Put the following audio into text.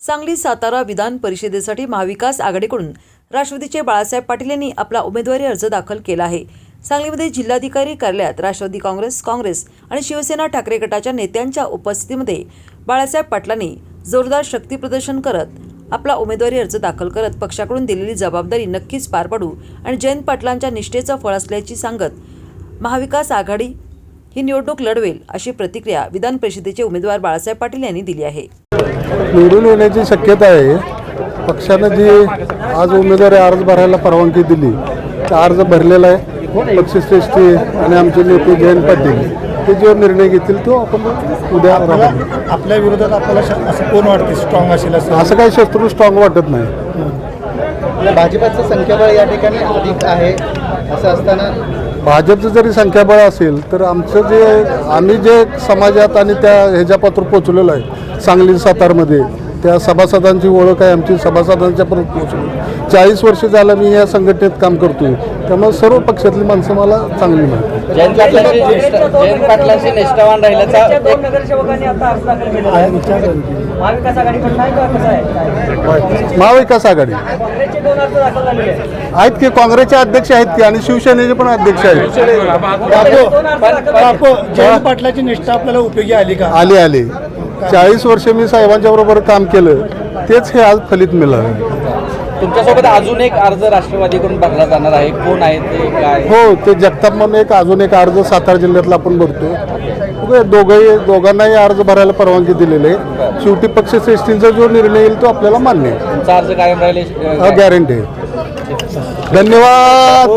सांगली सातारा विधान परिषदेसाठी महाविकास आघाडीकडून राष्ट्रवादीचे बाळासाहेब पाटील यांनी आपला उमेदवारी अर्ज दाखल केला आहे। सांगलीमध्ये जिल्हाधिकारी कार्यालयात राष्ट्रवादी काँग्रेस आणि शिवसेना ठाकरे गटाच्या नेत्यांच्या उपस्थितीमध्ये बाळासाहेब पाटलांनी जोरदार शक्ती प्रदर्शन करत आपला उमेदवारी अर्ज दाखल करत पक्षाकडून दिलेली जबाबदारी नक्कीच पार पाडू आणि जयंत पाटलांच्या निष्ठेचं फळ असल्याची सांगत महाविकास आघाडी ही निवडणूक लढवेल अशी प्रतिक्रिया विधान परिषदेचे उमेदवार बाळासाहेब पाटील यांनी दिली आहे। निवडून येण्याची शक्यता आहे। पक्षाने जी आज उमेदवारी अर्ज भरायला परवानगी दिली त्या अर्ज भरलेला आहे। पक्षश्रेष्ठ आणि आमचे नेते जयंत पाटील ते जो निर्णय घेतील तो आपण उद्या आपल्या विरोधात आपल्याला असं कोण वाटते स्ट्रॉंग असेल असं काही शत्रू स्ट्रॉंग वाटत नाही। भाजपाचं संख्याबळ या ठिकाणी अधिक आहे असं असताना भाजपचं जरी संख्याबळ असेल तर आमचं जे आम्ही जे समाजात आणि त्या ह्याच्यापात्र पोचलेलो आहे सांगली सातारमध्ये त्या सभासदांची ओळख आहे आमची सभासदांच्या पर्यंत पोहोचली। 40 वर्ष झालं मी या संघटनेत काम करतोय त्यामुळे सर्व पक्षातली माणसं मला चांगली माहिती। जयंत पाटलांशी निष्ठावान राहिल्याचा नगरसेवकांनी आता अर्ज दाखल केला आहे। महाविकास आघाडीकडून आहे का कसं आहे? महाविकास आघाडी काँग्रेसचे 2 अर्ज दाखल झाले आहेत की काँग्रेसचे अध्यक्ष आहेत की आणि शिवसेनेचे पण अध्यक्ष आहेत। जयंत पाटलाची निष्ठा आपल्याला उपयोगी आली का? आले 40 वर्ष मी साहेबांच्या बरोबर काम केलं तेच हे आज फलित मिळालं। तुमच्यासोबत अजून एक अर्ज राष्ट्रवादीकडून भरला जाणार आहे, कोण आहे ते काय? हो ते जगताप म्हणून एक अजून एक अर्ज सातारा जिल्ह्यातला आपण भरतो। दोघांनाही अर्ज भरायला परवानगी दिलेली आहे। शेवटी पक्षश्रेष्ठींचा जो निर्णय येईल तो आपल्याला मान्य आहे। तुमचा अर्ज कायम राहील गॅरंटी आहे। धन्यवाद।